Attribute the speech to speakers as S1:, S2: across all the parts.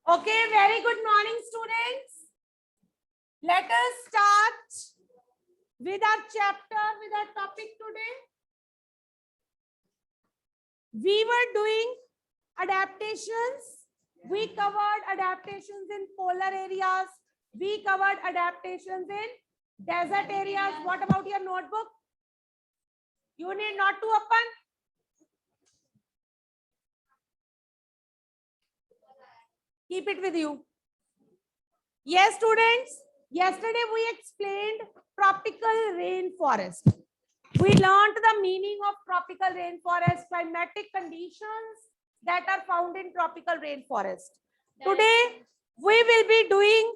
S1: Okay, very good morning, students. Let us start with our chapter, with our topic today. We were doing adaptations. We covered adaptations in polar areas. We covered adaptations in desert areas. What about your notebook? You need not to open. Keep it with you. Yes, students. Yesterday we explained tropical rainforest. We learned the meaning of tropical rainforest, climatic conditions that are found in tropical rainforest. Today we will be doing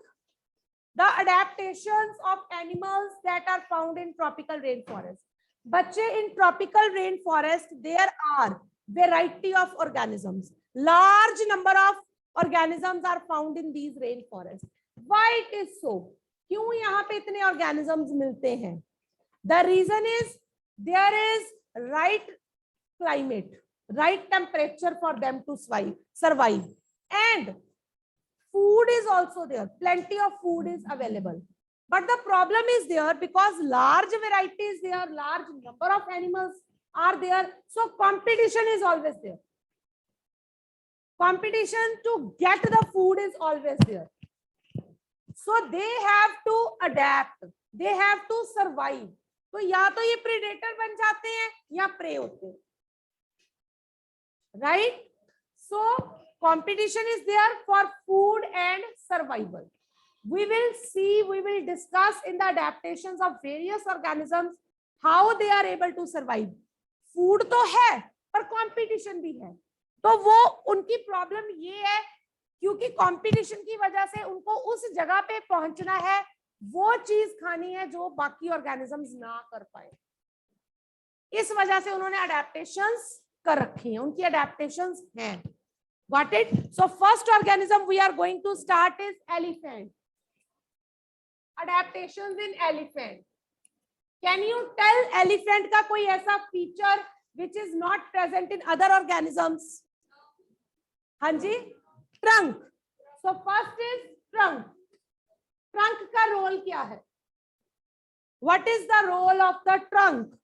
S1: the adaptations of animals that are found in tropical rainforest. बच्चे, in tropical rainforest there are variety of organisms. Large number of organisms are found in these rainforests. Why it is so? क्यों यहाँ पे इतने organisms मिलते हैं? The reason is there is right climate, right temperature for them to survive, and food is also there. Plenty of food is available. But the problem is there because large variety is there, large number of animals are there. So competition is always there. Competition to get the food is always there. So they have to adapt. They have to survive. तो या तो ये predator बन जाते हैं या pray होते हैं, right? So competition is there for food and survival. We will discuss in the adaptations of various organisms how they are able to survive. Food तो है पर competition भी है, तो वो उनकी प्रॉब्लम ये है क्योंकि कंपटीशन की वजह से उनको उस जगह पे पहुंचना है, वो चीज खानी है जो बाकी ऑर्गेनिजम्स ना कर पाए. इस वजह से उन्होंने अडेप्टेशंस कर रखी हैं, उनकी अडेप्टेशंस हैं. Got it? So first organism we are going to start is elephant. Adaptations in elephant. Can you tell elephant का कोई ऐसा feature which is not present in other organisms? हाँ जी, trunk. So first is trunk. Trunk का role क्या है? What is the role of the trunk?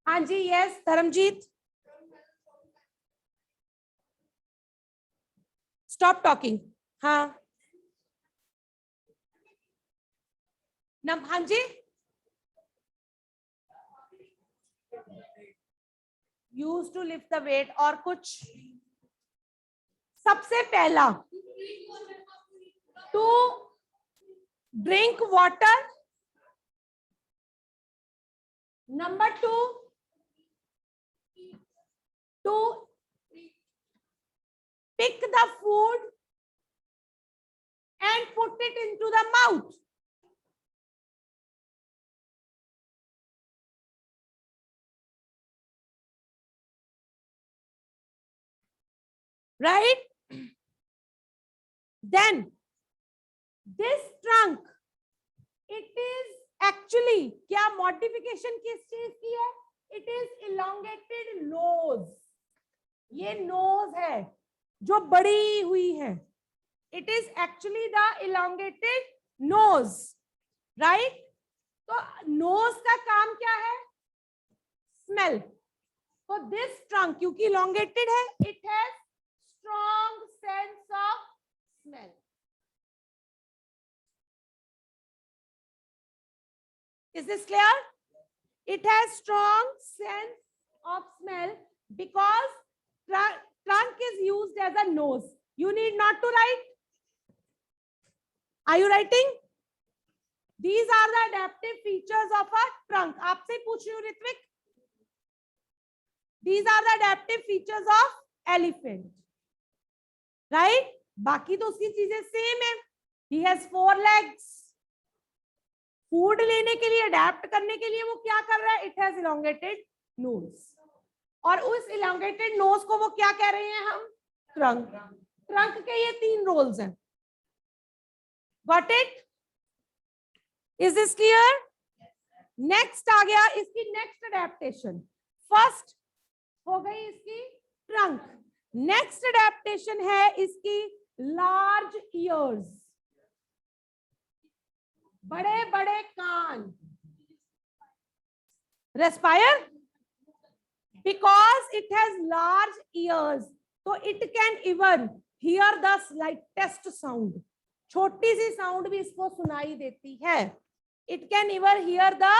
S1: हाँ जी, yes, Dharmjeet. Stop talking. हाँ. हाँ जी. Used to lift the weight और कुछ. सबसे पहला to drink water. Number 2 to pick the food and put it into the mouth. Right? Then this trunk, it is actually क्या modification किस चीज की है? It is elongated nose. ये nose है जो बड़ी हुई है. It is actually the elongated nose, right? तो nose का काम क्या है? Smell. So this trunk क्योंकि elongated है, it has strong sense of smell. Is this clear? It has strong sense of smell because trunk is used as a nose. You need not to write. Are you writing? These are the adaptive features of a trunk. आपसे पूछ रही हूँ Ritwik. These are the adaptive features of elephant. Right? बाकी तो उसकी चीजें same है. He has 4 legs. Food लेने के लिए, अडेप्ट करने के लिए वो क्या कर रहा है? It has elongated nose. और उस इलोंगेटेड नोज को वो क्या कह रहे हैं हम? ट्रंक. ट्रंक के ये 3 रोल्स हैं. Got it? Is this clear? Next आ गया इसकी नेक्स्ट अडेप्टेशन. फर्स्ट हो गई इसकी ट्रंक। नेक्स्ट अडेप्टेशन है इसकी लार्ज ईयर्स, बड़े बड़े कान। Respire because it has large ears, तो it can even hear the slightest sound, छोटी सी साउंड भी इसको सुनाई देती है। It can even hear the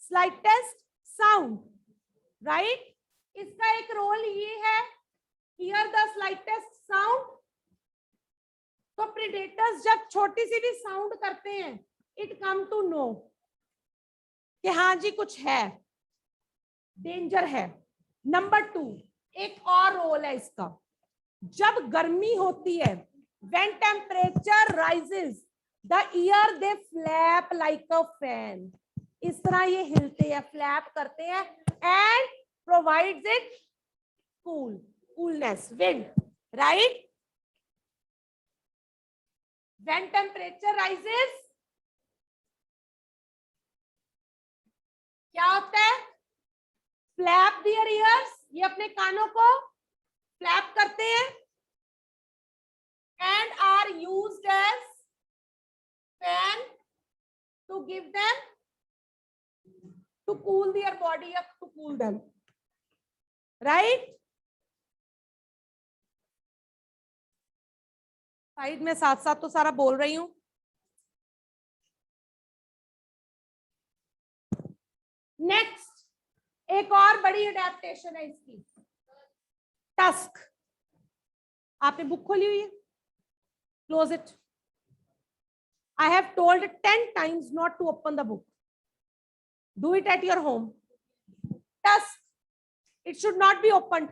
S1: slightest sound, right. इसका एक रोल ये है, हियर द स्लाइटेस्ट साउंड। तो प्रेडेटर्स जब छोटी सी भी साउंड करते हैं, इट कम टू नो कि हाँ जी कुछ है, डेंजर है। नंबर 2, एक और रोल है इसका, जब गर्मी होती है, when temperature rises, the ear they flap like a fan, इस तरह ये हिलते हैं, फ्लैप करते हैं, and provides it coolness, wind, right? When temperature rises, क्या होता है? Flap their ears, ये अपने कानों को फ्लैप करते हैं, and are used as fan to give them, to cool their body up, to cool them, right? Side में साथ साथ तो सारा बोल रही हूं। नेक्स्ट एक और बड़ी अडेप्टेशन है इसकी, टस्क। आपने बुक खोली हुई है, close it. I have told 10 times not to open the book. Do it at your home. Tusk, it should not be opened.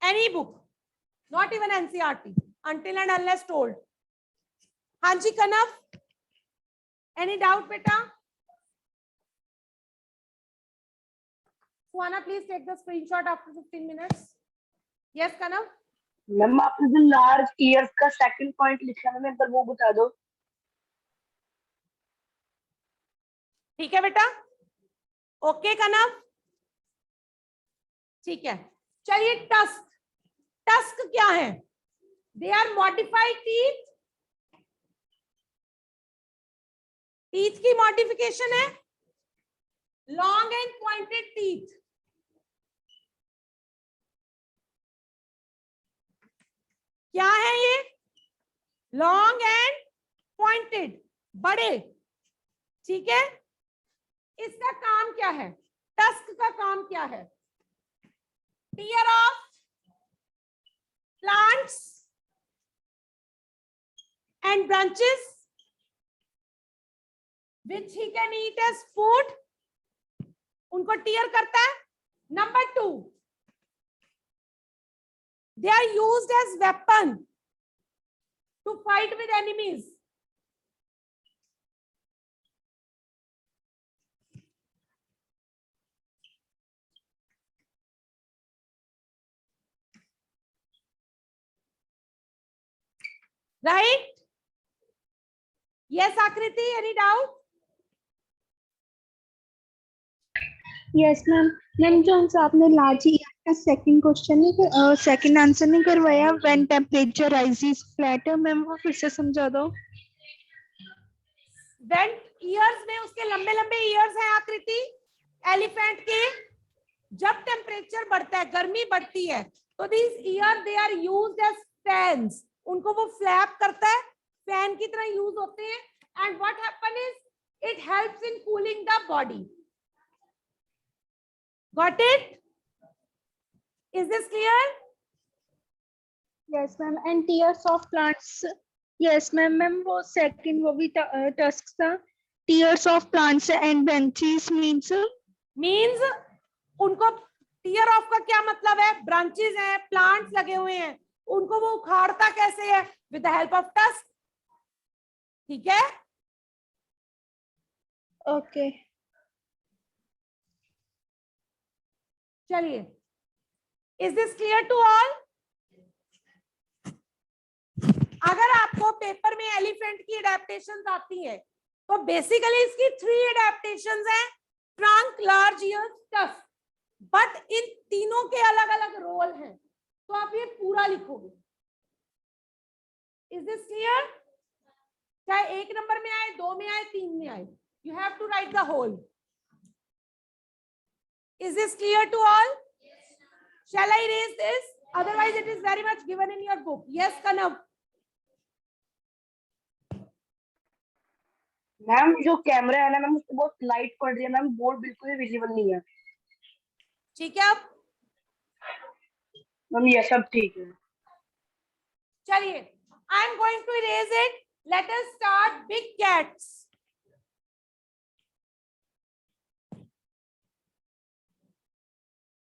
S1: Any book, not even NCERT, until and unless told. Hanji Kanav, any doubt, beta? Suana, please take the screenshot after 15 minutes. Yes, Kanav?
S2: Ma'am आपने जो large years का second point लिखा है, मैं एक बार वो बता दो।
S1: ठीक है बेटा, ओके कनव, ठीक है। चलिए टस्क, टस्क क्या है? They are modified teeth, teeth की मॉडिफिकेशन है, लॉन्ग एंड पॉइंटेड टीथ। क्या है ये? लॉन्ग एंड पॉइंटेड, बड़े, ठीक है। इसका काम क्या है? टस्क का काम क्या है? Tear of plants and branches which he can eat as food, उनको टीयर करता है। Number 2, they are used as weapon to fight with enemies. Right? Yes, Akriti, any doubt?
S3: Yes ma'am. Ma'am जो आपने large year का second question नहीं, second answer नहीं करवाया, when temperature rises flatter, ma'am वो फिर से समझा दो।
S1: व्हेन ईयर्स में उसके लंबे लंबे ईयर्स हैं आकृति एलिफेंट के, जब टेम्परेचर बढ़ता है, गर्मी बढ़ती है, तो this ear they are used as fans, उनको वो फ्लैप करता है, फैन की तरह यूज होते हैं। And what happen is it helps in cooling the body. Got it? Is this clear?
S3: Yes ma'am. And tears of plants, yes ma'am. Ma'am वो second वो भी टस्क था, tears of plants and branches means
S1: उनको tier of का क्या मतलब है? Branches हैं, प्लांट्स लगे हुए हैं, उनको वो उखाड़ता कैसे है? With the help of tusk, ठीक है।
S3: ओके
S1: चलिए, is this clear to all? अगर आपको पेपर में एलिफेंट की एडेप्टेशंस आती है, तो बेसिकली इसकी 3 एडेप्टेशंस हैं, trunk, large years, tusk. But in तीनों के अलग अलग रोल हैं, तो आप ये पूरा लिखोगे। Is this clear? चाहे 1 नंबर में आए, 2 में आए, 3 में आए, you have to write the whole. Is this clear to all? Shall I erase this? Otherwise it is very much given in your book. Yes, Kanav.
S2: Ma'am जो camera है ना मैम, उसको बहुत लाइट पड़ रही है मैम, बोर्ड बिल्कुल भी विजिबल नहीं है।
S1: ठीक है, अब
S2: मैम ये सब ठीक है।
S1: चलिए, I am going to erase it. Let us start big cats.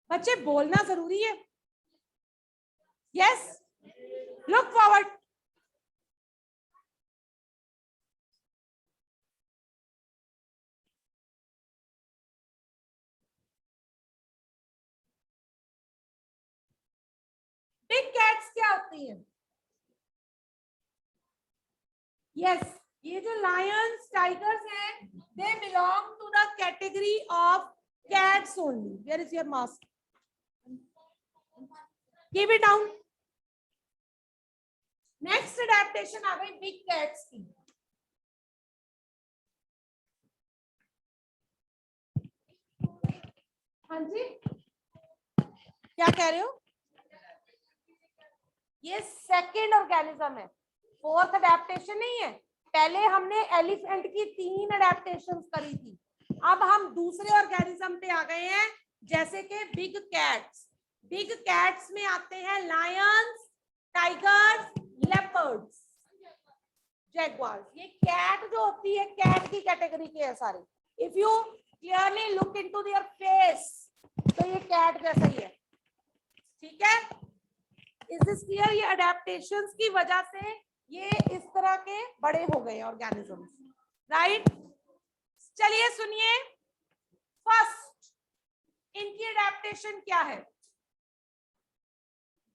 S1: बच्चे बोलना जरूरी है। Yes, look forward. Big cats क्या होती हैं? Yes, ये जो lions, tigers हैं, they belong to the category of cats only. Where is your mask? Keep it down. Next adaptation आ गई big cats की। हाँ जी, क्या कह रहे हो? ये सेकेंड ऑर्गेनिज्म है, फोर्थ अडेप्टेशन नहीं है। पहले हमने एलिफेंट की 3 अडेप्टेशंस करी थी, अब हम दूसरे ऑर्गेनिज्म पे आ गए हैं, जैसे कि बिग कैट्स। बिग कैट्स में आते हैं लायंस, टाइगर्स, लेपर्ड्स, जैगुआर्स। ये कैट जो होती है, कैट की कैटेगरी के है सारे। If you clearly look into their face, तो ये कैट जैसा ही है। ठीक है, इज दिस क्लियर? ये अडेप्टेशंस की वजह से ये इस तरह के बड़े हो गए ऑर्गेनिजम्स, राइट? चलिए सुनिए, फर्स्ट इनकी अडेप्टेशन क्या है?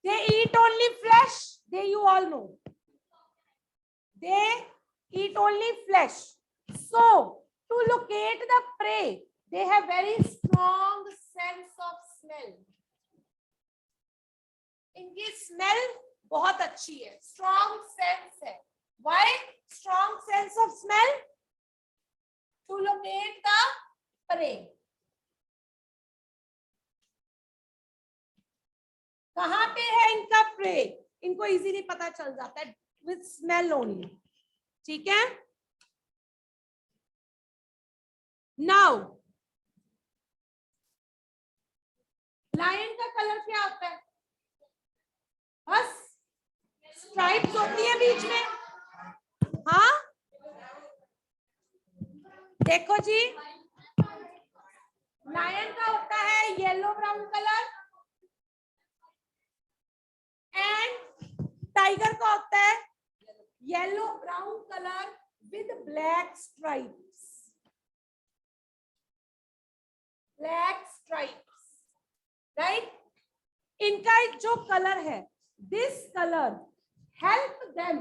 S1: They eat only flesh, they you all know, they eat only flesh. So to locate the prey, they have very strong sense of smell. इनकी स्मेल बहुत अच्छी है, स्ट्रॉन्ग सेंस है। Why strong sense of smell? To locate the prey. कहां पे है इनका pray, इनको इजीली पता चल जाता है विद स्मेल ओनली। ठीक है, नाउ लायन का कलर क्या होता है? बस स्ट्राइप्स होती है बीच में। हाँ, देखो जी, लायन का होता है yellow brown colour, and tiger का होता है yellow brown colour with black stripes. Black stripes, right? इनका एक जो कलर है, this colour help them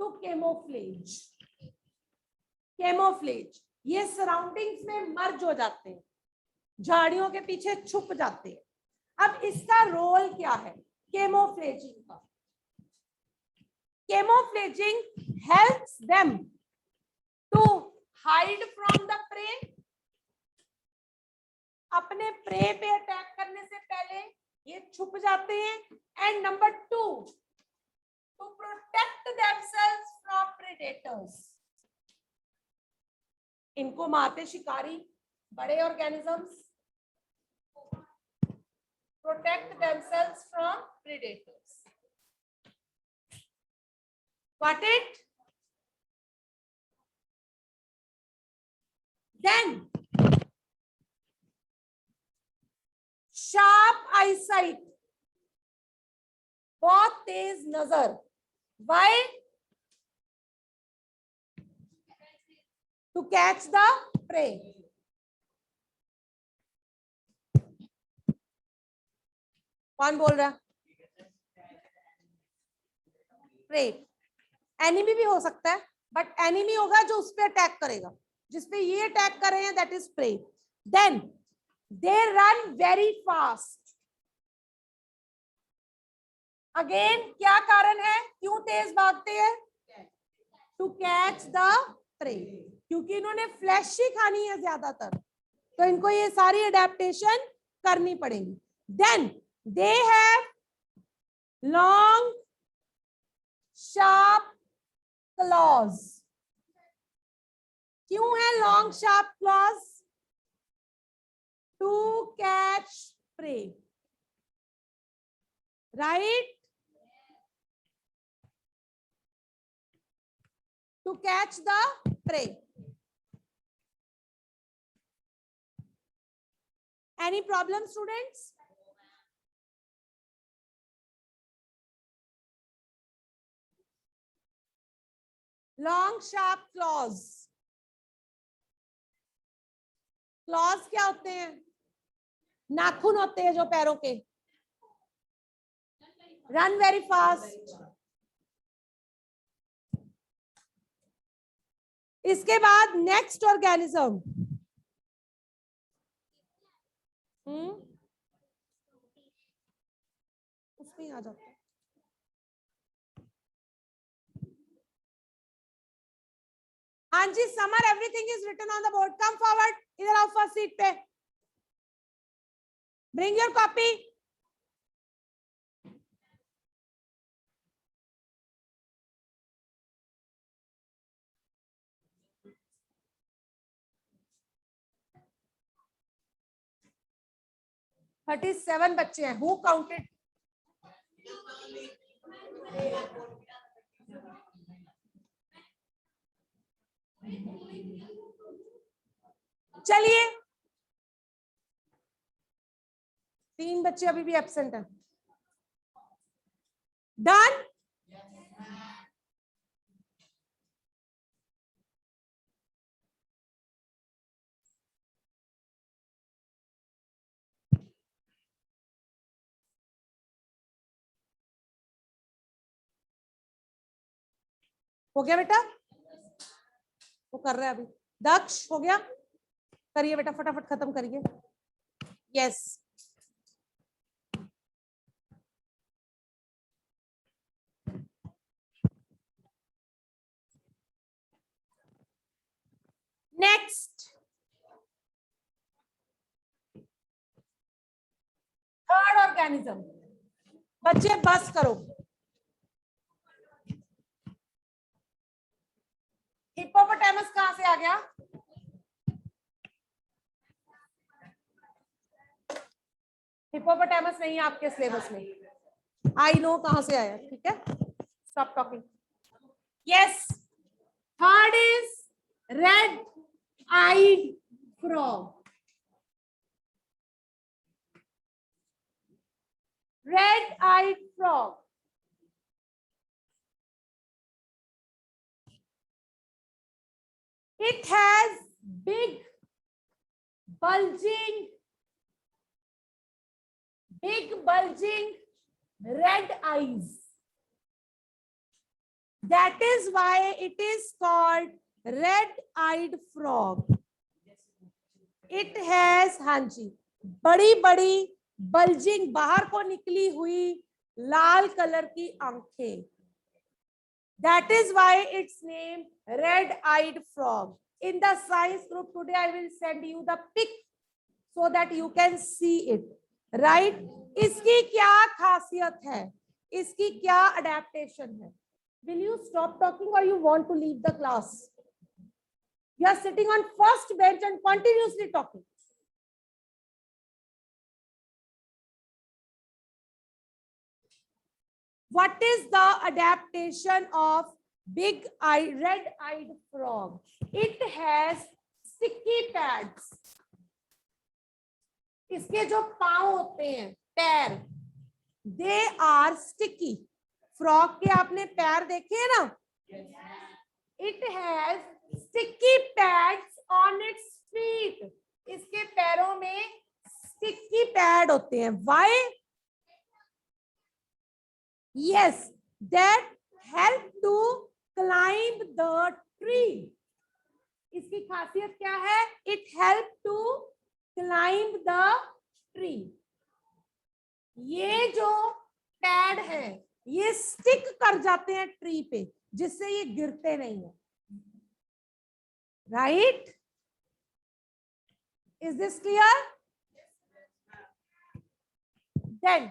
S1: to camouflage. Camouflage, ये सराउंडिंग्स में मर्ज हो जाते हैं, झाड़ियों के पीछे छुप जाते हैं। अब इसका रोल क्या है कैमोफ्लेजिंग का? Camouflaging helps them to hide from the prey. अपने प्रे पे अटैक करने से पहले ये छुप जाते हैं। And number 2, to protect themselves from predators. इनको मारते शिकारी बड़े organisms, protect themselves from predators. Got it? Then sharp eyesight, बहुत तेज नजर। Why? To catch the prey. कौन बोल रहा? प्रे एनिमी भी हो सकता है, बट एनिमी होगा जो उस पे अटैक करेगा, जिस पे ये अटैक कर रहे हैं, that is prey. Then They run very fast. Again क्या कारण है, क्यों तेज भागते हैं? टू कैच द प्रे, क्योंकि इन्होंने फ्लैश ही खानी है ज्यादातर, तो इनको ये सारी अडेप्टेशन करनी पड़ेगी. Then they have long sharp claws. क्यों है long sharp claws? To catch prey, right? To catch the prey. Any problem, students? Long sharp claws. Claws क्या होते हैं? नाखून होते हैं जो पैरों के. Run very fast. इसके बाद नेक्स्ट ऑर्गेनिज्म, उसमें आ जाता है. हाँ जी, Samar, everything is written on the board. Come forward, इधर आओ फर्स्ट सीट पे. Bring your copy. 37 बच्चे हैं. Who counted? चलिए, 3 बच्चे अभी भी एब्सेंट हैं. डन. हो गया बेटा? वो कर रहा है अभी. दक्ष, हो गया? करिए बेटा, फटाफट खत्म करिए. यस. Next, third organism. बच्चे बस करो. हिप्पोपोटामस कहां से आ गया? हिप्पोपोटामस नहीं है आपके सिलेबस में. आई नो कहां से आया. ठीक है, stop talking. Yes, third is red eyed frog. Red eyed frog. It has big bulging red eyes. That is why it is called red-eyed frog. It has, हाँ जी, बड़ी बड़ी bulging, बाहर को निकली हुई लाल कलर की आंखें. That is why its name red-eyed frog. In the science group today, I will send you the pic so that you can see it. Right? इसकी क्या खासियत है? इसकी क्या adaptation है? Will you stop talking or you want to leave the class? You are sitting on first bench and continuously talking. What is the adaptation of red-eyed frog? It has sticky pads. इसके जो पांव होते हैं, पैर, they are sticky. Frog के आपने पैर देखे हैं ना? It has sticky pads on its feet. इसके पैरों में sticky pad होते हैं. Why? Yes, that help to climb the tree. इसकी खासियत क्या है? It help to climb the tree. ये जो पैड है ये स्टिक कर जाते हैं ट्री पे, जिससे ये गिरते नहीं है। Right? Is this clear? Then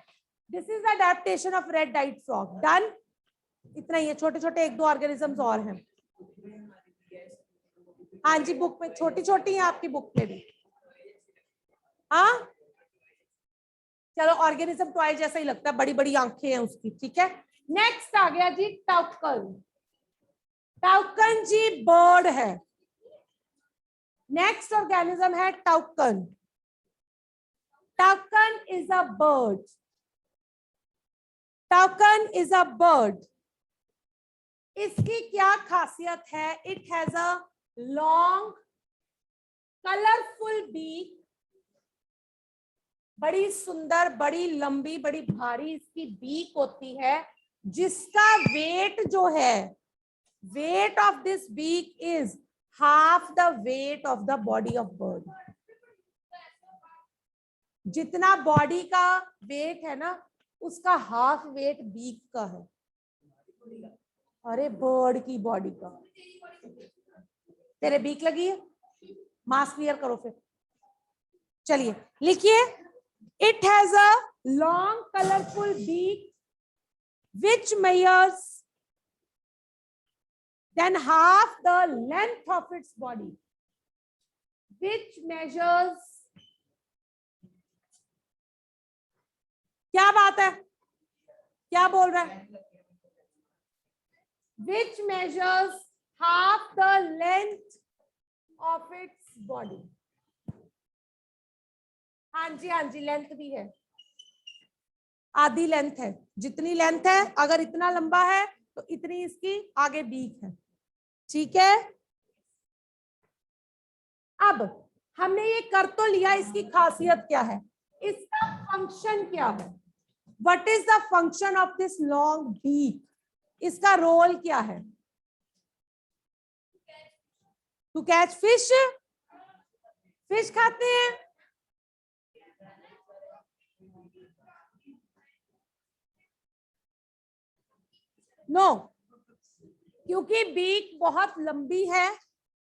S1: this is adaptation of red eyed frog. Done? इतना ही है, छोटे छोटे एक दो ऑर्गेनिजम्स और हैं। हाँ जी, बुक में छोटी छोटी है, आपकी बुक में भी। हाँ चलो, ऑर्गेनिज्म टॉय जैसा ही लगता है, बड़ी बड़ी आंखें हैं उसकी। ठीक है, नेक्स्ट आ गया जी टाउकन। टाउकन जी बर्ड है। नेक्स्ट ऑर्गेनिज्म है toucan. Toucan is a bird. Toucan is a bird. इसकी क्या खासियत है? It has a long colourful beak. बड़ी सुंदर, बड़ी लंबी, बड़ी भारी इसकी बीक होती है, जिसका वेट जो है, weight of this beak is half the weight of the body of bird. जितना बॉडी का वेट है ना, उसका हाफ वेट बीक का है। अरे बर्ड की बॉडी का। तेरे बीक लगी है, मास्क क्लियर करो फिर। चलिए लिखिए, it has a long colourful beak which measures then half the length of its body, which measures, क्या बात है, क्या बोल रहा है? which measures half the length of its body। हाँ जी, लेंथ भी है, आधी लेंथ है। जितनी लेंथ है, अगर इतना लंबा है तो इतनी इसकी आगे बीक है। ठीक है, अब हमने ये कर तो लिया, इसकी खासियत क्या है, इसका फंक्शन क्या है? What is the function of this long beak? इसका रोल क्या है? To catch fish. फिश खाते हैं। नो, क्योंकि बीक बहुत लंबी है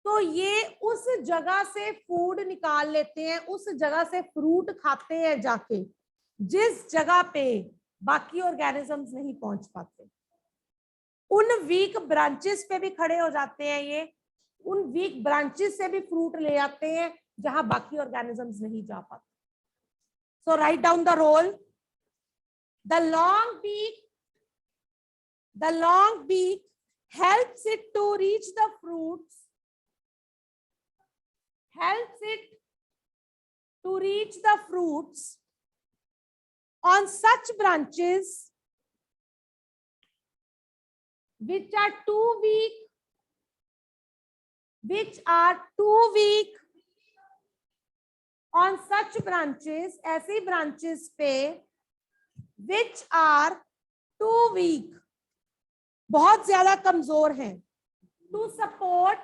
S1: तो ये उस जगह से फूड निकाल लेते हैं, उस जगह से फ्रूट खाते हैं जाके, जिस जगह पे बाकी ऑर्गेनिजम्स नहीं पहुंच पाते। उन वीक ब्रांचेस पे भी खड़े हो जाते हैं ये, उन वीक ब्रांचेस से भी फ्रूट ले आते हैं जहां बाकी ऑर्गेनिजम्स नहीं जा पाते। So write down the role. The long beak helps it to reach the fruits, on such branches which are too weak, on such branches, ऐसी branches पे which are too weak, बहुत ज्यादा कमजोर हैं, to support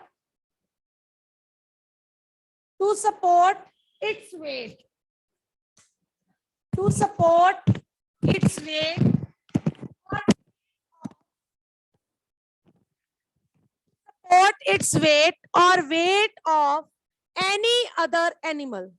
S1: its weight, or weight of any other animal.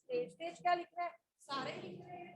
S1: तेज तेज क्या लिख रहा है, सारे लिख रहे हैं।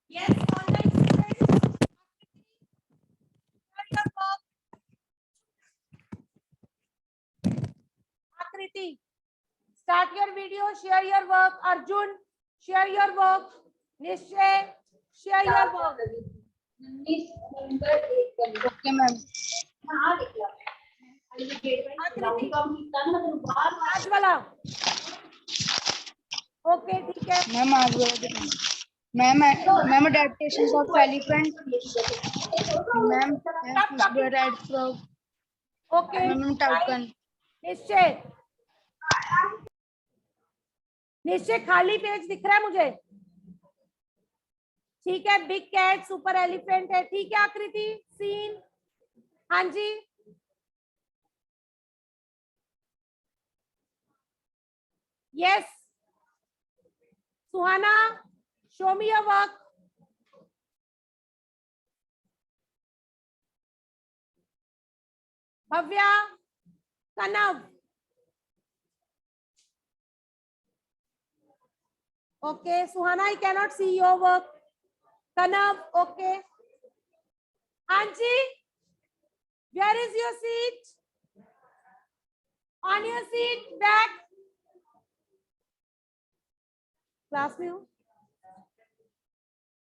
S1: Yes, online students. Akriti, start your video, share your work. Arjun, share your work. Nishay, share your work.
S3: Okay ma'am.
S1: आकृति, आज वाला। ओके, ठीक है।
S3: मैम आज ma'am adaptations of elephant ma'am red frog
S1: okay,
S3: ma'am toucan
S1: निश्चय निश्चय खाली page दिख रहा है मुझे, ठीक है। बिग कैट, सुपर एलिफेंट है, ठीक है। आकृति, सीन, हाँ जी, yes. Suhana, show me your work. Bhavya, Kanav, okay. Suhana, I cannot see your work. Kanav, okay. Anji, where is your seat? On your seat, back. Class में हो?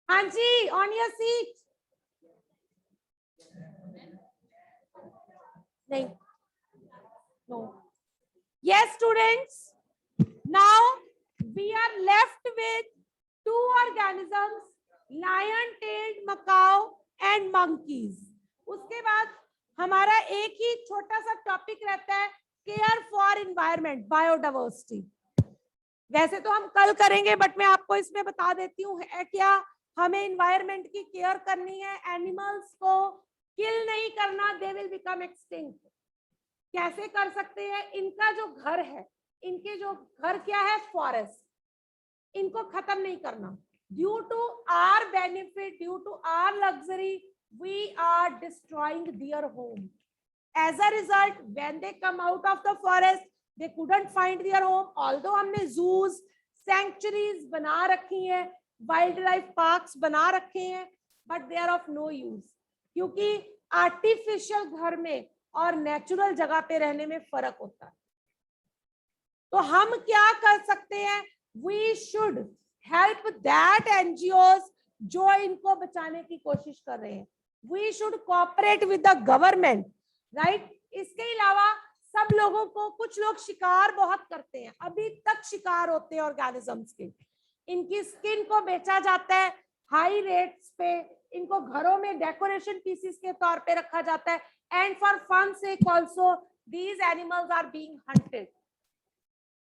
S1: Anji, on your seat. नहीं. No. Yes, students. Now we are left with two organisms, lion-tailed macaw and monkeys. उसके बाद हमारा एक ही छोटा सा topic रहता है, केयर फॉर एनवायरनमेंट, बायोडाइवर्सिटी। वैसे तो हम कल करेंगे, बट मैं आपको इसमें बता देती हूँ है क्या, हमें एनवायरनमेंट की केयर करनी है, एनिमल्स को किल नहीं करना, दे विल बिकम एक्सटिंक्ट। कैसे कर सकते हैं? इनका जो घर है, इनके जो घर क्या है, फॉरेस्ट, इनको खत्म नहीं करना। Due to our benefit, due to our luxury, we are destroying their home. As a result, when they come out of the forest, they couldn't find their home. Although हमने जूस, सैंक्चुरीज बना रखी हैं, wildlife parks बना रखे हैं, but they are of no use, क्योंकि artificial घर में और नेचुरल जगह पे रहने में फर्क होता है। तो हम क्या कर सकते हैं? We should help that NGOs जो इनको बचाने की कोशिश कर रहे हैं। We should cooperate with the government, right. इसके अलावा सब लोगों को, कुछ लोग शिकार बहुत करते हैं, अभी तक शिकार होते हैं ऑर्गेनिजम्स के, इनकी स्किन को बेचा जाता है हाई रेट्स पे, इनको घरों में डेकोरेशन पीसेस के तौर पे रखा जाता है, and for fun sake also these animals are being hunted.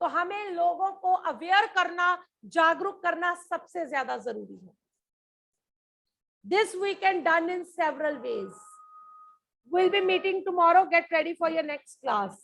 S1: तो हमें लोगों को अवेयर करना, जागरूक करना सबसे ज्यादा जरूरी है। This we can done in several ways. We'll be meeting tomorrow. Get ready for your next class.